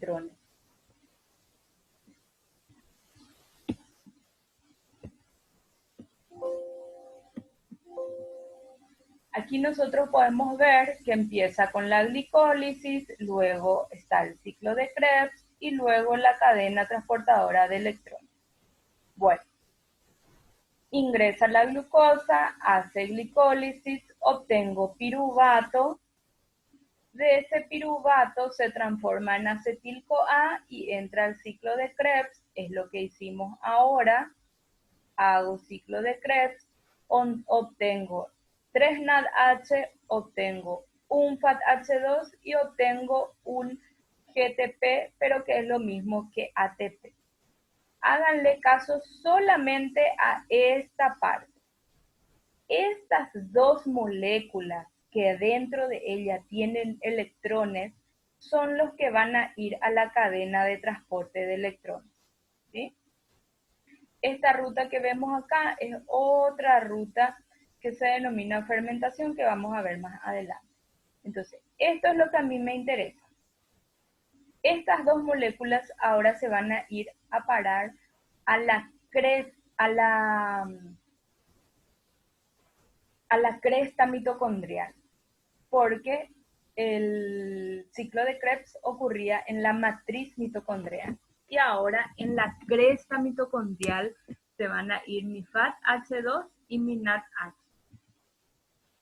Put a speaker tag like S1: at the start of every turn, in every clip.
S1: electrones. Aquí nosotros podemos ver que empieza con la glicólisis, luego está el ciclo de Krebs y luego la cadena transportadora de electrones. Bueno, ingresa la glucosa, hace glicólisis, obtengo piruvato. De ese piruvato se transforma en acetil-CoA y entra al ciclo de Krebs, es lo que hicimos ahora. Hago ciclo de Krebs, obtengo 3 NADH, obtengo un FADH2 y obtengo un GTP, pero que es lo mismo que ATP. Háganle caso solamente a esta parte. Estas dos moléculas que dentro de ella tienen electrones son los que van a ir a la cadena de transporte de electrones, ¿sí? Esta ruta que vemos acá es otra ruta que se denomina fermentación, que vamos a ver más adelante. Entonces, esto es lo que a mí me interesa. Estas dos moléculas ahora se van a ir a parar a la cresta mitocondrial, porque el ciclo de Krebs ocurría en la matriz mitocondrial. Y ahora en la cresta mitocondrial se van a ir mi FADH2 y mi NADH.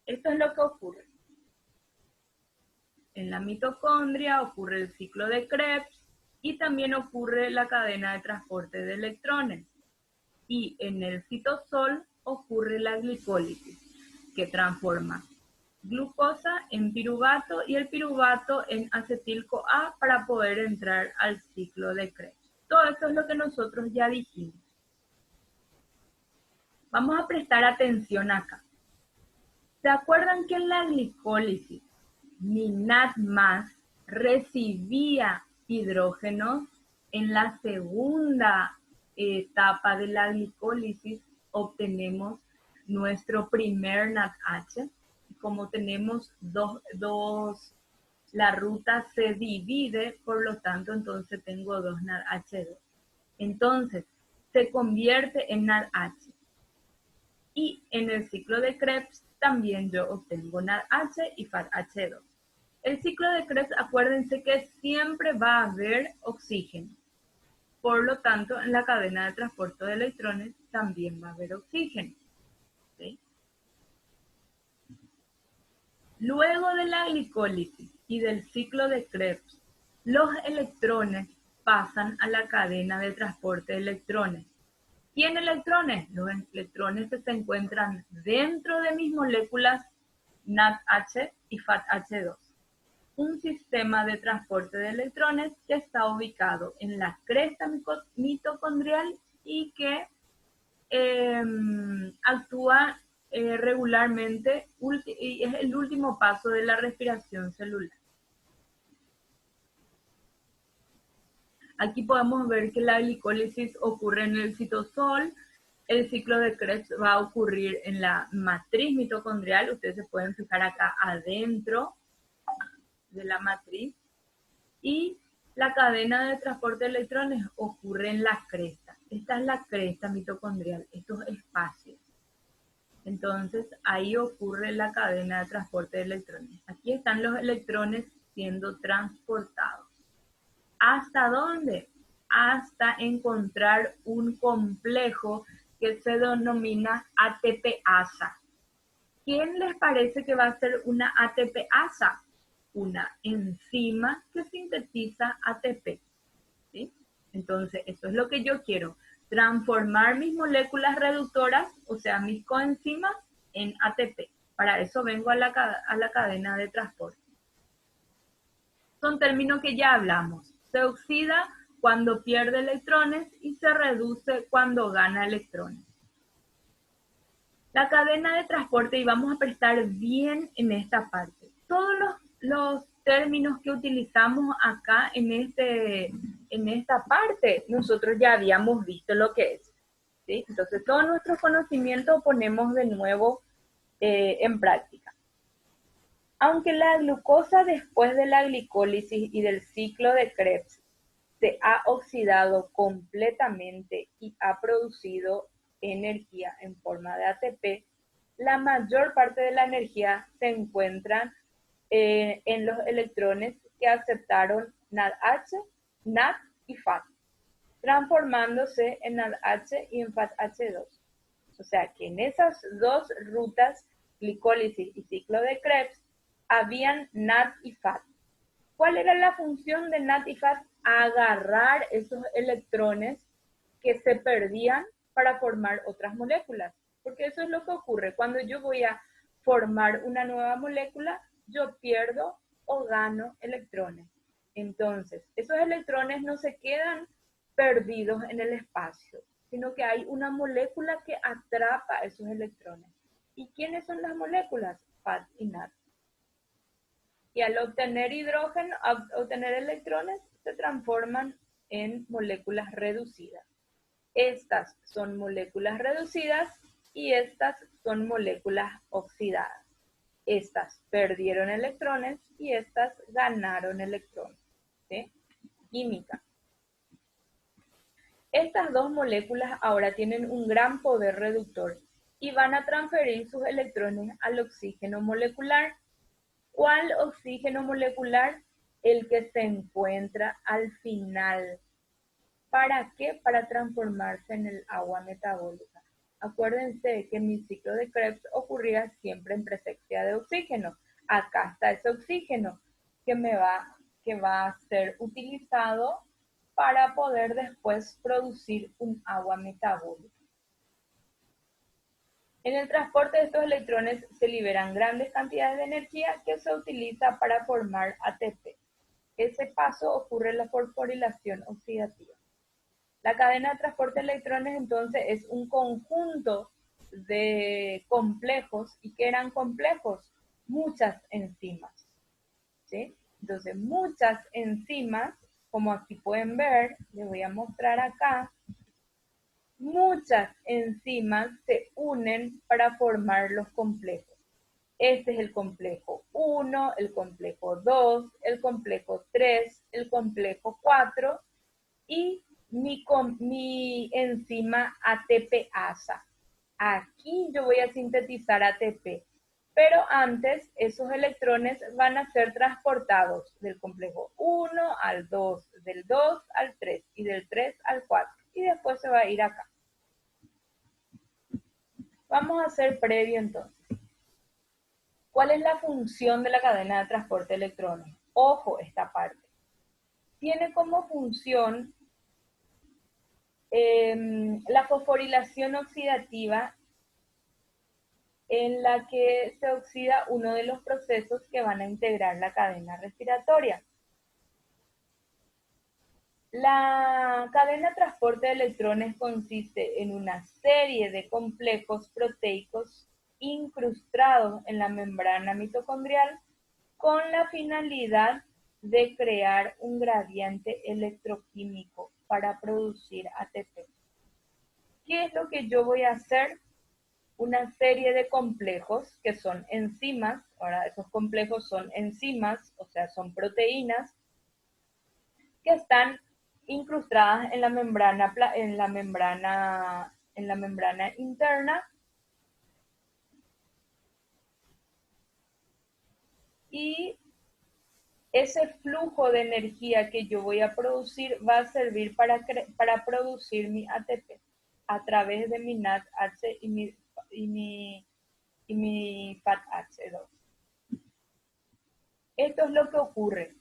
S1: Esto es lo que ocurre. En la mitocondria ocurre el ciclo de Krebs y también ocurre la cadena de transporte de electrones. Y en el citosol ocurre la glicólisis, que transforma glucosa en piruvato y el piruvato en acetil-CoA para poder entrar al ciclo de Krebs. Todo esto es lo que nosotros ya dijimos. Vamos a prestar atención acá. ¿Se acuerdan que en la glicólisis mi NAD+ recibía hidrógeno? En la segunda etapa de la glicólisis obtenemos nuestro primer NADH. Como tenemos la ruta se divide, por lo tanto, entonces tengo 2 NADH2. Entonces, se convierte en NADH. Y en el ciclo de Krebs también yo obtengo NADH y FADH2. El ciclo de Krebs, acuérdense que siempre va a haber oxígeno. Por lo tanto, en la cadena de transporte de electrones también va a haber oxígeno. ¿Sí? Luego de la glicólisis y del ciclo de Krebs, los electrones pasan a la cadena de transporte de electrones. ¿Quién electrones? Los electrones que se encuentran dentro de mis moléculas NADH y FADH2. Un sistema de transporte de electrones que está ubicado en la cresta mitocondrial y que actúa regularmente y es el último paso de la respiración celular. Aquí podemos ver que la glicólisis ocurre en el citosol, el ciclo de Krebs va a ocurrir en la matriz mitocondrial, ustedes se pueden fijar acá adentro de la matriz, y la cadena de transporte de electrones ocurre en la cresta. Esta es la cresta mitocondrial, estos espacios. Entonces, ahí ocurre la cadena de transporte de electrones. Aquí están los electrones siendo transportados. ¿Hasta dónde? Hasta encontrar un complejo que se denomina ATPasa. ¿Quién les parece que va a ser una ATPasa? Una enzima que sintetiza ATP. ¿Sí? Entonces, eso es lo que yo quiero. Transformar mis moléculas reductoras, o sea, mis coenzimas, en ATP. Para eso vengo a la cadena de transporte. Son términos que ya hablamos. Se oxida cuando pierde electrones y se reduce cuando gana electrones. La cadena de transporte, y vamos a prestar bien en esta parte. Todos los términos que utilizamos acá en esta parte, nosotros ya habíamos visto lo que es. ¿Sí? Entonces, todo nuestro conocimiento ponemos de nuevo en práctica. Aunque la glucosa después de la glicólisis y del ciclo de Krebs se ha oxidado completamente y ha producido energía en forma de ATP, la mayor parte de la energía se encuentra en los electrones que aceptaron NADH, NAD y FAD, transformándose en NADH y en FADH2. O sea que en esas dos rutas, glicólisis y ciclo de Krebs, habían NAD y FAD. ¿Cuál era la función de NAD y FAD? Agarrar esos electrones que se perdían para formar otras moléculas. Porque eso es lo que ocurre. Cuando yo voy a formar una nueva molécula, yo pierdo o gano electrones. Entonces, esos electrones no se quedan perdidos en el espacio, sino que hay una molécula que atrapa esos electrones. ¿Y quiénes son las moléculas? FAD y NAD. Y al obtener hidrógeno, al obtener electrones, se transforman en moléculas reducidas. Estas son moléculas reducidas y estas son moléculas oxidadas. Estas perdieron electrones y estas ganaron electrones. ¿Sí? Química. Estas dos moléculas ahora tienen un gran poder reductor y van a transferir sus electrones al oxígeno molecular. ¿Cuál oxígeno molecular? El que se encuentra al final. ¿Para qué? Para transformarse en el agua metabólica. Acuérdense que mi ciclo de Krebs ocurría siempre en presencia de oxígeno. Acá está ese oxígeno que va a ser utilizado para poder después producir un agua metabólica. En el transporte de estos electrones se liberan grandes cantidades de energía que se utiliza para formar ATP. Ese paso ocurre en la fosforilación oxidativa. La cadena de transporte de electrones entonces es un conjunto de complejos. ¿Y qué eran complejos? Muchas enzimas. ¿Sí? Entonces muchas enzimas, como aquí pueden ver, les voy a mostrar acá, muchas enzimas se unen para formar los complejos. Este es el complejo 1, el complejo 2, el complejo 3, el complejo 4 y mi enzima ATPasa. Aquí yo voy a sintetizar ATP, pero antes esos electrones van a ser transportados del complejo 1 al 2, del 2 al 3 y del 3 al 4 y después se va a ir acá. Vamos a hacer previo entonces. ¿Cuál es la función de la cadena de transporte de electrones? Ojo esta parte. Tiene como función la fosforilación oxidativa, en la que se oxida uno de los procesos que van a integrar la cadena respiratoria. La cadena de transporte de electrones consiste en una serie de complejos proteicos incrustados en la membrana mitocondrial con la finalidad de crear un gradiente electroquímico para producir ATP. ¿Qué es lo que yo voy a hacer? Una serie de complejos que son enzimas. Ahora esos complejos son enzimas, o sea, son proteínas que están incrustadas en la membrana interna y ese flujo de energía que yo voy a producir va a servir para producir mi ATP a través de mi NADH y mi FADH2. Esto es lo que ocurre.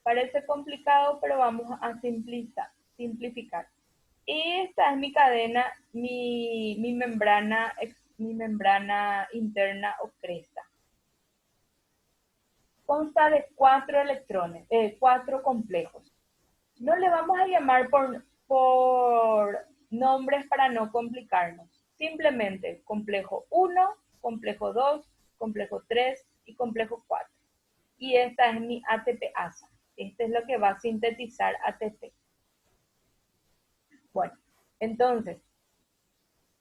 S1: Parece complicado, pero vamos a simplificar. Esta es mi cadena, mi membrana interna o cresta. Consta de 4 electrones, 4 complejos. No le vamos a llamar por nombres para no complicarnos. Simplemente complejo 1, complejo 2, complejo 3 y complejo 4. Y esta es mi ATPasa. Este es lo que va a sintetizar ATP. Bueno, entonces,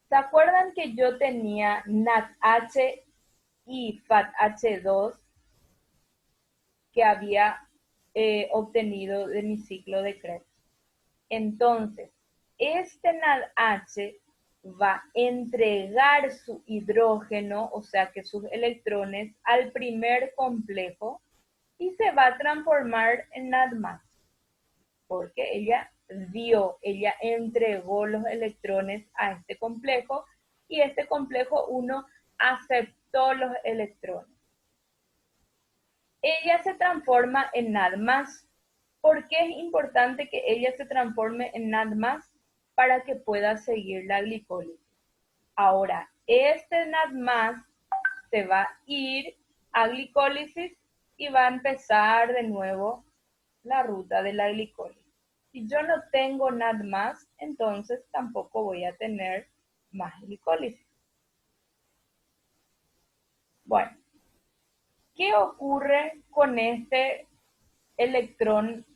S1: ¿se acuerdan que yo tenía NADH y FADH2 que había obtenido de mi ciclo de Krebs? Entonces, este NADH va a entregar su hidrógeno, o sea que sus electrones, al primer complejo y se va a transformar en NAD+, porque ella entregó los electrones a este complejo y este complejo 1 aceptó los electrones. Ella se transforma en NAD+. ¿Por qué es importante que ella se transforme en NAD+? Para que pueda seguir la glicólisis. Ahora, este NAD+ se va a ir a glicólisis y va a empezar de nuevo la ruta de la glicólisis. Si yo no tengo NAD+, entonces tampoco voy a tener más glicólisis. Bueno, ¿qué ocurre con este electrón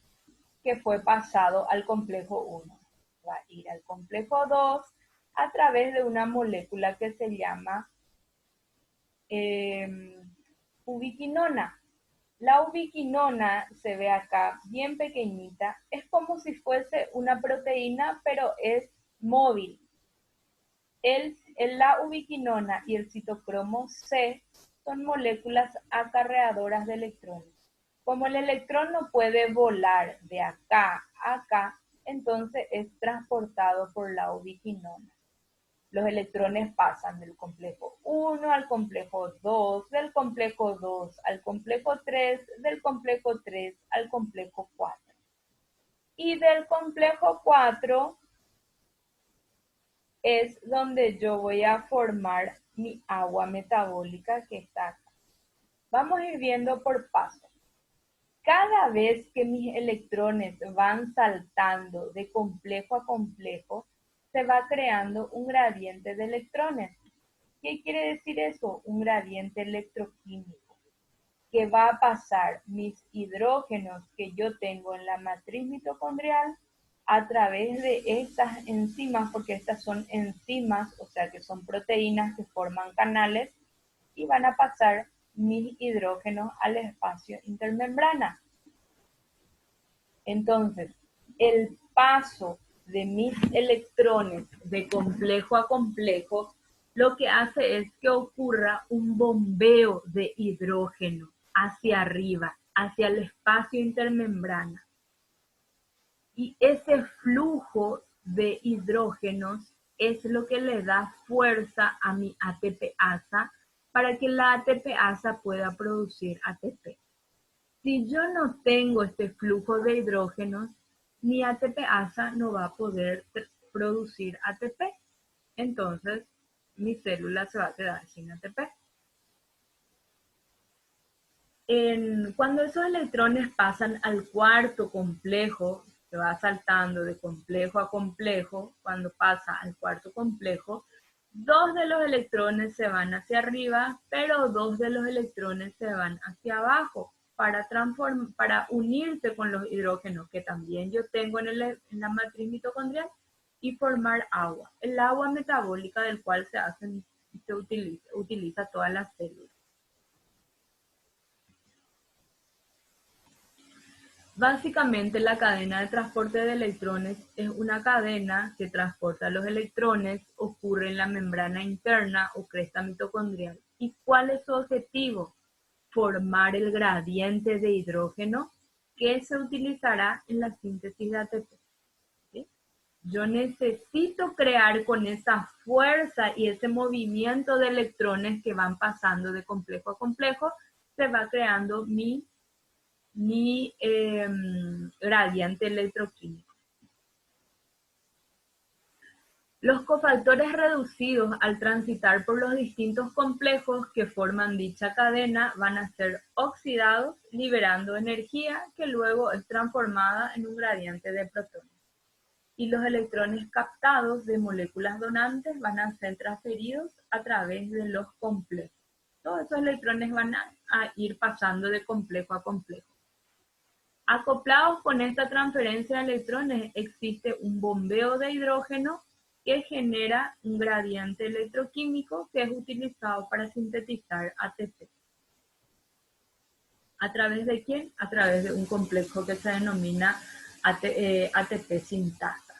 S1: que fue pasado al complejo 1? Va a ir al complejo 2 a través de una molécula que se llama ubiquinona. La ubiquinona se ve acá bien pequeñita, es como si fuese una proteína, pero es móvil. La ubiquinona y el citocromo C son moléculas acarreadoras de electrones. Como el electrón no puede volar de acá a acá, entonces es transportado por la ubiquinona. Los electrones pasan del complejo 1 al complejo 2, del complejo 2 al complejo 3, del complejo 3 al complejo 4. Y del complejo 4 es donde yo voy a formar mi agua metabólica que está acá. Vamos a ir viendo por paso. Cada vez que mis electrones van saltando de complejo a complejo, se va creando un gradiente de electrones. ¿Qué quiere decir eso? Un gradiente electroquímico, que va a pasar mis hidrógenos que yo tengo en la matriz mitocondrial a través de estas enzimas, porque estas son enzimas, o sea que son proteínas que forman canales, y van a pasar mis hidrógenos al espacio intermembrana. Entonces, el paso de mis electrones de complejo a complejo, lo que hace es que ocurra un bombeo de hidrógeno hacia arriba, hacia el espacio intermembrana. Y ese flujo de hidrógenos es lo que le da fuerza a mi ATPasa para que la ATPasa pueda producir ATP. Si yo no tengo este flujo de hidrógenos, mi ATPasa no va a poder producir ATP. Entonces, mi célula se va a quedar sin ATP. Cuando esos electrones pasan al cuarto complejo, se va saltando de complejo a complejo, cuando pasa al cuarto complejo, 2 de los electrones se van hacia arriba, pero 2 de los electrones se van hacia abajo para unirse con los hidrógenos que también yo tengo en la matriz mitocondrial y formar agua. El agua metabólica del cual se utiliza todas las células. Básicamente, la cadena de transporte de electrones es una cadena que transporta los electrones, ocurre en la membrana interna o cresta mitocondrial. ¿Y cuál es su objetivo? Formar el gradiente de hidrógeno que se utilizará en la síntesis de ATP. ¿Sí? Yo necesito crear con esa fuerza y ese movimiento de electrones que van pasando de complejo a complejo, se va creando mi gradiente electroquímico. Los cofactores reducidos al transitar por los distintos complejos que forman dicha cadena van a ser oxidados, liberando energía que luego es transformada en un gradiente de protones. Y los electrones captados de moléculas donantes van a ser transferidos a través de los complejos. Todos esos electrones van a ir pasando de complejo a complejo. Acoplados con esta transferencia de electrones existe un bombeo de hidrógeno que genera un gradiente electroquímico que es utilizado para sintetizar ATP. ¿A través de quién? A través de un complejo que se denomina ATP sintasa.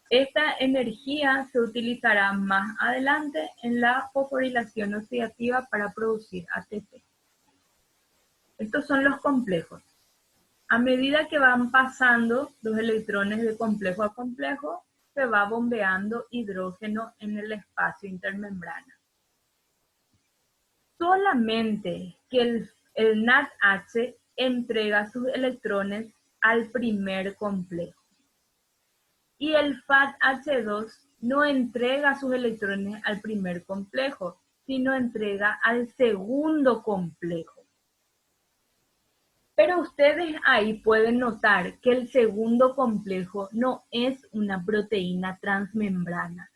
S1: Esta energía se utilizará más adelante en la fosforilación oxidativa para producir ATP. Estos son los complejos. A medida que van pasando los electrones de complejo a complejo, se va bombeando hidrógeno en el espacio intermembrana. Solamente que el NADH entrega sus electrones al primer complejo. Y el FADH2 no entrega sus electrones al primer complejo, sino entrega al segundo complejo. Pero ustedes ahí pueden notar que el segundo complejo no es una proteína transmembrana.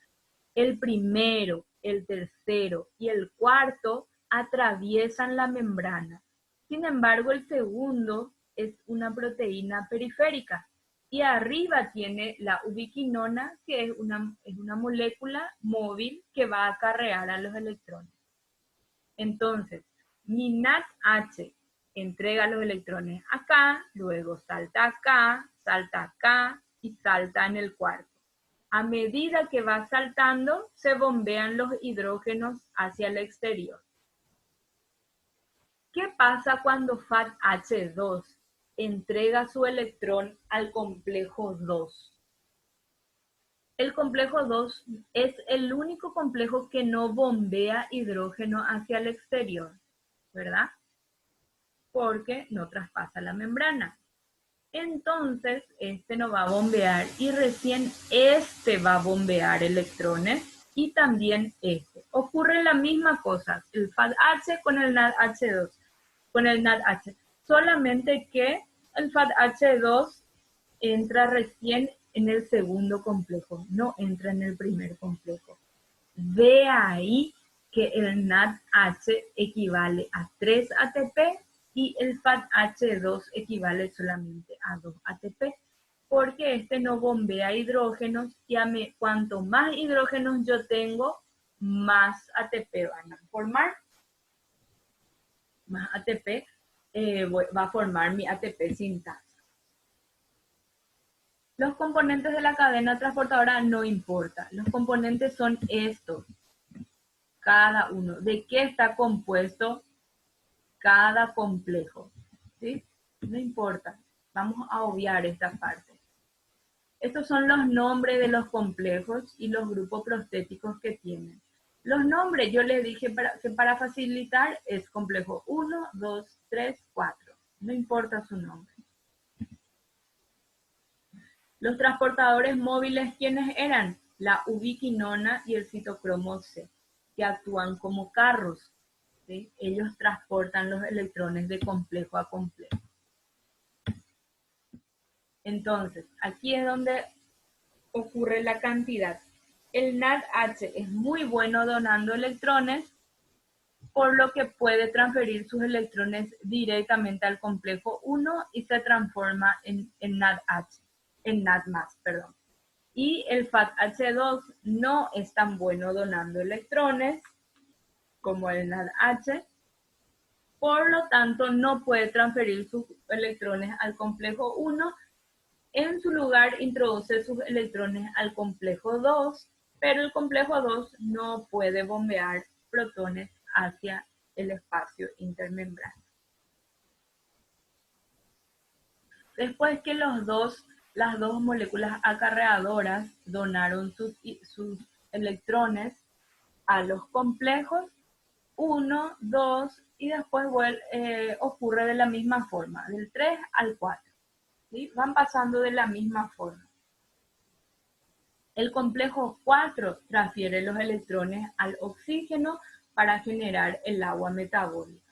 S1: El primero, el tercero y el cuarto atraviesan la membrana. Sin embargo, el segundo es una proteína periférica. Y arriba tiene la ubiquinona, que es una molécula móvil que va a acarrear a los electrones. Entonces, mi NADH entrega los electrones acá, luego salta acá y salta en el cuarto. A medida que va saltando, se bombean los hidrógenos hacia el exterior. ¿Qué pasa cuando FADH2 entrega su electrón al complejo 2? El complejo 2 es el único complejo que no bombea hidrógeno hacia el exterior, ¿verdad? Porque no traspasa la membrana. Entonces, este no va a bombear y recién este va a bombear electrones y también este. Ocurre la misma cosa, el FADH con el NADH2, con el NADH, solamente que el FADH2 entra recién en el segundo complejo, no entra en el primer complejo. Ve ahí que el NADH equivale a 3 ATP y el FADH2 equivale solamente a 2 ATP, porque este no bombea hidrógenos y cuanto más hidrógenos yo tengo, más ATP van a formar. Más ATP va a formar mi ATP sintasa. Los componentes de la cadena transportadora no importa. Los componentes son estos. Cada uno. ¿De qué está compuesto cada complejo? ¿Sí? No importa. Vamos a obviar esta parte. Estos son los nombres de los complejos y los grupos prostéticos que tienen. Los nombres, yo les dije que para facilitar es complejo 1, 2, 3, 4. No importa su nombre. Los transportadores móviles, ¿quiénes eran? La ubiquinona y el citocromo C, que actúan como carros. ¿Sí? Ellos transportan los electrones de complejo a complejo. Entonces, aquí es donde ocurre la cantidad. El NADH es muy bueno donando electrones, por lo que puede transferir sus electrones directamente al complejo 1 y se transforma en NADH, en NAD+, perdón. Y el FADH2 no es tan bueno donando electrones como el NADH, por lo tanto no puede transferir sus electrones al complejo 1. En su lugar introduce sus electrones al complejo 2, pero el complejo 2 no puede bombear protones hacia el espacio intermembrana. Después que las dos moléculas acarreadoras donaron sus electrones a los complejos, 1, 2, y después ocurre de la misma forma, del 3 al 4. ¿Sí? Van pasando de la misma forma. El complejo 4 transfiere los electrones al oxígeno para generar el agua metabólica.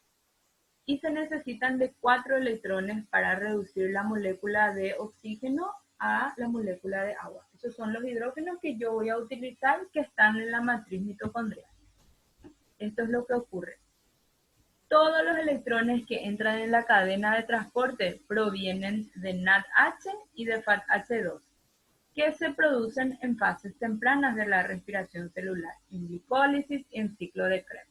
S1: Y se necesitan de 4 electrones para reducir la molécula de oxígeno a la molécula de agua. Esos son los hidrógenos que yo voy a utilizar que están en la matriz mitocondrial. Esto es lo que ocurre. Todos los electrones que entran en la cadena de transporte provienen de NADH y de FADH2, que se producen en fases tempranas de la respiración celular, en glicólisis y en ciclo de Krebs.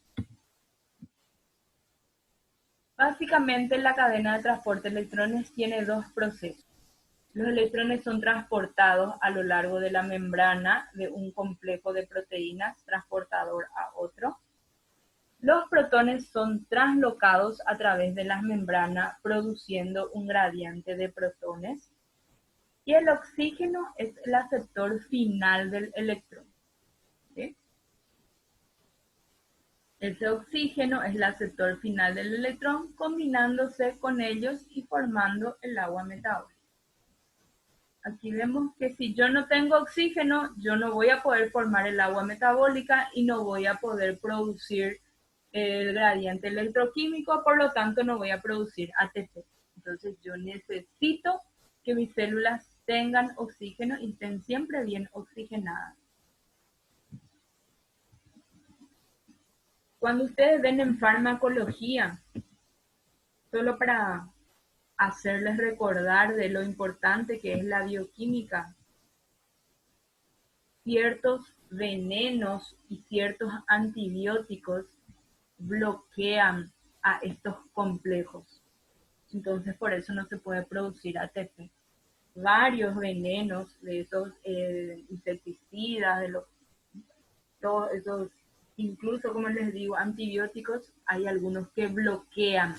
S1: Básicamente, la cadena de transporte de electrones tiene dos procesos. Los electrones son transportados a lo largo de la membrana de un complejo de proteínas transportador a otro. Los protones son translocados a través de las membranas produciendo un gradiente de protones. Y el oxígeno es el aceptor final del electrón. ¿Sí? Ese oxígeno es el aceptor final del electrón, combinándose con ellos y formando el agua metabólica. Aquí vemos que si yo no tengo oxígeno, yo no voy a poder formar el agua metabólica y no voy a poder producir el gradiente electroquímico, por lo tanto no voy a producir ATP. Entonces yo necesito que mis células tengan oxígeno y estén siempre bien oxigenadas. Cuando ustedes ven en farmacología, solo para hacerles recordar de lo importante que es la bioquímica, ciertos venenos y ciertos antibióticos bloquean a estos complejos. Entonces por eso no se puede producir ATP. Varios venenos de esos insecticidas, todos esos, incluso como les digo, antibióticos, hay algunos que bloquean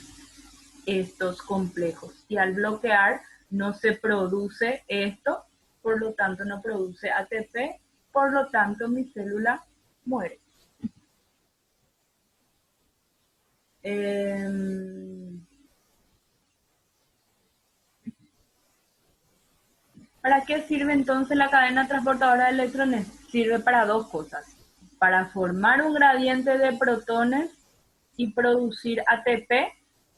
S1: estos complejos. Y al bloquear no se produce esto, por lo tanto no produce ATP, por lo tanto mi célula muere. ¿Para qué sirve entonces la cadena transportadora de electrones? Sirve para dos cosas. Para formar un gradiente de protones y producir ATP,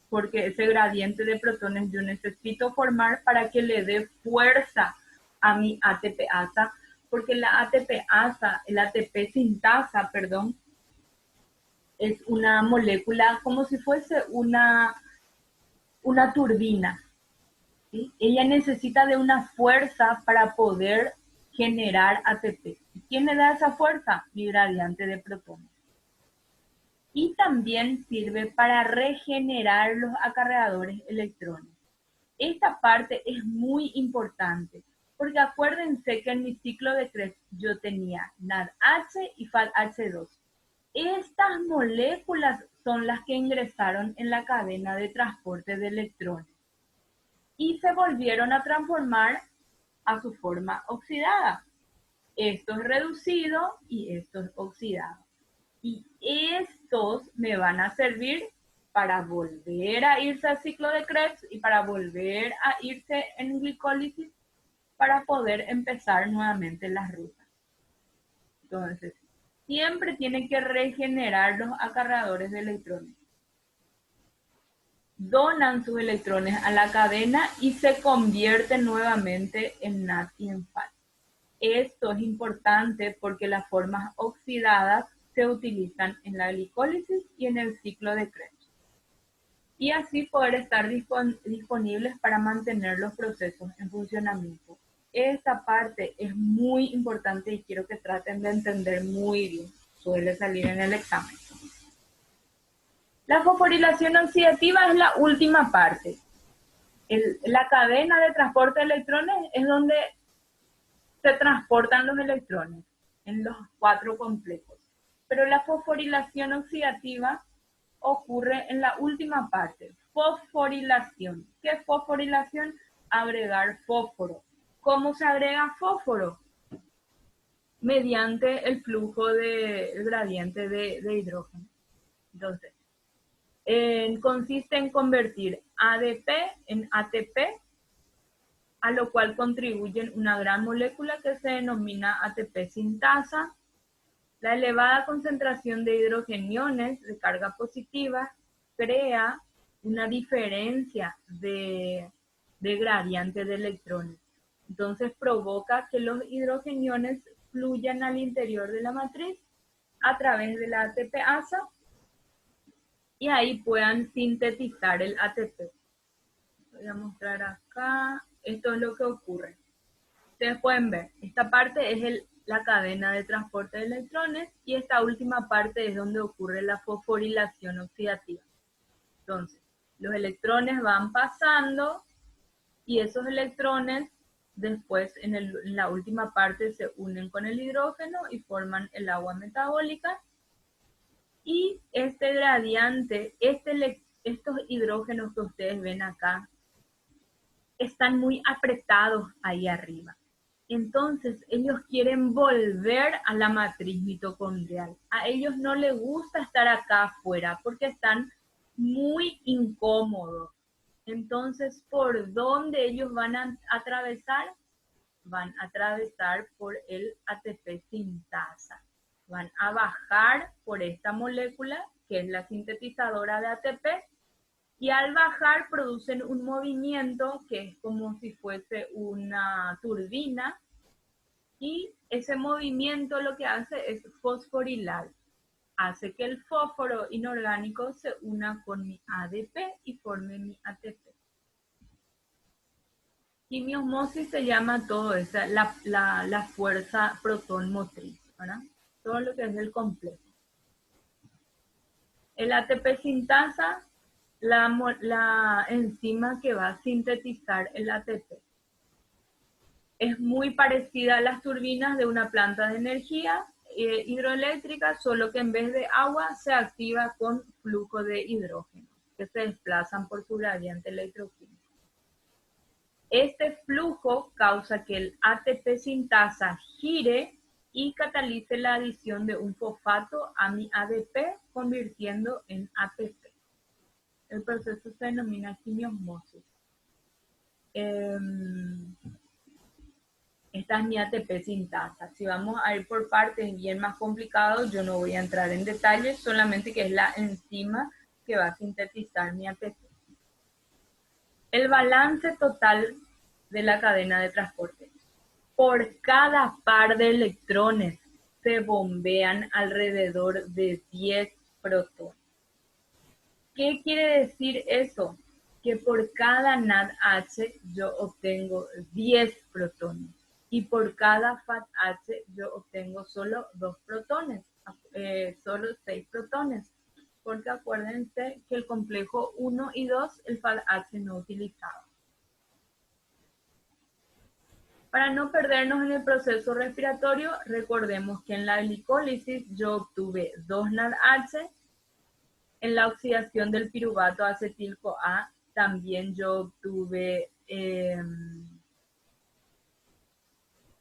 S1: porque ese gradiente de protones yo necesito formar para que le dé fuerza a mi ATPasa, porque la ATPasa, el ATP sintasa, perdón, es una molécula como si fuese una turbina. ¿Sí? Ella necesita de una fuerza para poder generar ATP. ¿Quién le da esa fuerza? Mi gradiente de protones. Y también sirve para regenerar los acarreadores electrones. Esta parte es muy importante, porque acuérdense que en mi ciclo de Krebs yo tenía NADH y FADH2. Estas moléculas son las que ingresaron en la cadena de transporte de electrones y se volvieron a transformar a su forma oxidada. Esto es reducido y esto es oxidado. Y estos me van a servir para volver a irse al ciclo de Krebs y para volver a irse en glicólisis para poder empezar nuevamente las rutas. Entonces, siempre tienen que regenerar los acarreadores de electrones. Donan sus electrones a la cadena y se convierten nuevamente en NAD y en FAD. Esto es importante porque las formas oxidadas se utilizan en la glicólisis y en el ciclo de Krebs. Y así poder estar disponibles para mantener los procesos en funcionamiento. Esta parte es muy importante y quiero que traten de entender muy bien. Suele salir en el examen. La fosforilación oxidativa es la última parte. La cadena de transporte de electrones es donde se transportan los electrones en los 4 complejos. Pero la fosforilación oxidativa ocurre en la última parte. Fosforilación. ¿Qué es fosforilación? Agregar fósforo. ¿Cómo se agrega fósforo? Mediante el flujo del gradiente de hidrógeno. Entonces, consiste en convertir ADP en ATP, a lo cual contribuyen una gran molécula que se denomina ATP sintasa. La elevada concentración de hidrogeniones de carga positiva crea una diferencia de gradiente de electrones. Entonces provoca que los hidrogeniones fluyan al interior de la matriz a través de la ATPasa y ahí puedan sintetizar el ATP. Voy a mostrar acá. Esto es lo que ocurre. Ustedes pueden ver, esta parte es la cadena de transporte de electrones y esta última parte es donde ocurre la fosforilación oxidativa. Entonces, los electrones van pasando y esos electrones Después, en la última parte, se unen con el hidrógeno y forman el agua metabólica. Y este gradiente, estos hidrógenos que ustedes ven acá, están muy apretados ahí arriba. Entonces, ellos quieren volver a la matriz mitocondrial. A ellos no les gusta estar acá afuera porque están muy incómodos. Entonces, ¿por dónde ellos van a atravesar? Van a atravesar por el ATP sintasa. Van a bajar por esta molécula, que es la sintetizadora de ATP, y al bajar producen un movimiento que es como si fuese una turbina, y ese movimiento lo que hace es fosforilar. Hace que el fósforo inorgánico se una con mi ADP y forme mi ATP. Quimiosmosis se llama todo eso, la fuerza protón motriz, ¿verdad? Todo lo que es el complejo. El ATP sintasa, la enzima que va a sintetizar el ATP. Es muy parecida a las turbinas de una planta de energía hidroeléctrica, solo que en vez de agua se activa con flujo de hidrógeno, que se desplazan por su gradiente electroquímico. Este flujo causa que el ATP sintasa gire y catalice la adición de un fosfato a mi ADP, convirtiendo en ATP. El proceso se denomina quimiosmosis. Esta es mi ATP sintasa. Si vamos a ir por partes bien más complicados, yo no voy a entrar en detalles, solamente que es la enzima que va a sintetizar mi ATP. El balance total de la cadena de transporte. Por cada par de electrones se bombean alrededor de 10 protones. ¿Qué quiere decir eso? Que por cada NADH yo obtengo 10 protones y por cada FADH yo obtengo solo 2 protones, solo 6 protones, porque acuérdense que el complejo 1 y 2, el FADH no utilizado. Para no perdernos en el proceso respiratorio, recordemos que en la glicólisis yo obtuve 2 NADH. En la oxidación del piruvato acetil-CoA también yo obtuve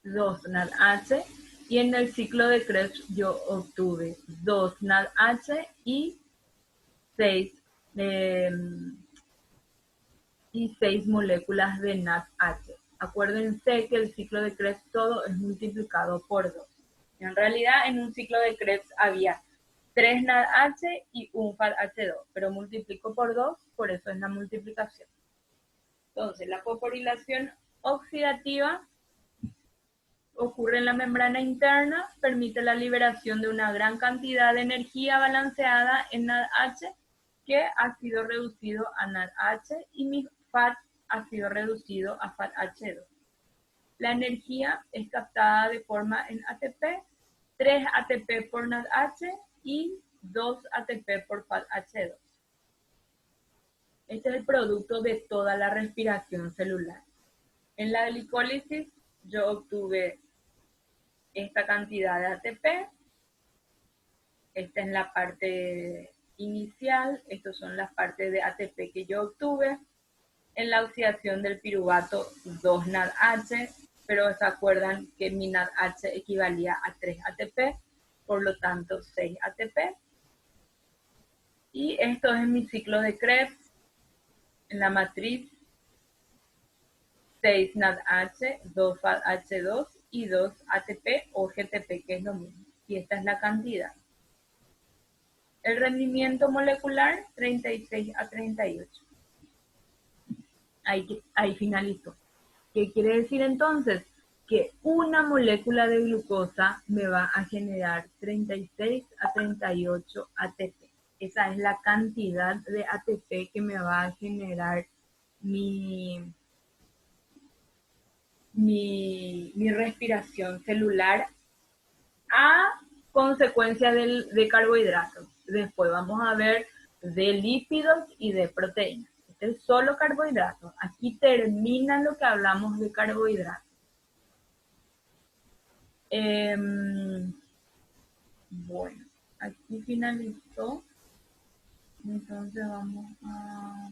S1: 2 NADH, y en el ciclo de Krebs yo obtuve 2 NADH y 6 moléculas de NADH. Acuérdense que el ciclo de Krebs todo es multiplicado por 2. En realidad, en un ciclo de Krebs había 3 NADH y un FADH2, pero multiplico por 2, por eso es la multiplicación. Entonces, la fosforilación oxidativa ocurre en la membrana interna, permite la liberación de una gran cantidad de energía balanceada en NADH, que ha sido reducido a NADH, y mi FAD ha sido reducido a FADH2. La energía es captada de forma en ATP, 3 ATP por NADH y 2 ATP por FADH2. Este es el producto de toda la respiración celular. En la glicólisis yo obtuve esta cantidad de ATP. Esta es la parte inicial. Estas son las partes de ATP que yo obtuve. En la oxidación del piruvato, 2 NADH, pero se acuerdan que mi NADH equivalía a 3 ATP, por lo tanto 6 ATP. Y esto es mi ciclo de Krebs. En la matriz, 6 NADH, 2 FADH2 y 2 ATP o GTP, que es lo mismo. Y esta es la cantidad. El rendimiento molecular, 36 a 38. Ahí finalizó. ¿Qué quiere decir entonces? Que una molécula de glucosa me va a generar 36 a 38 ATP. Esa es la cantidad de ATP que me va a generar mi respiración celular a consecuencia de carbohidratos. Después vamos a ver de lípidos y de proteínas. es solo carbohidratos. Aquí termina lo que hablamos de carbohidratos. Bueno, aquí finalizó. Entonces vamos a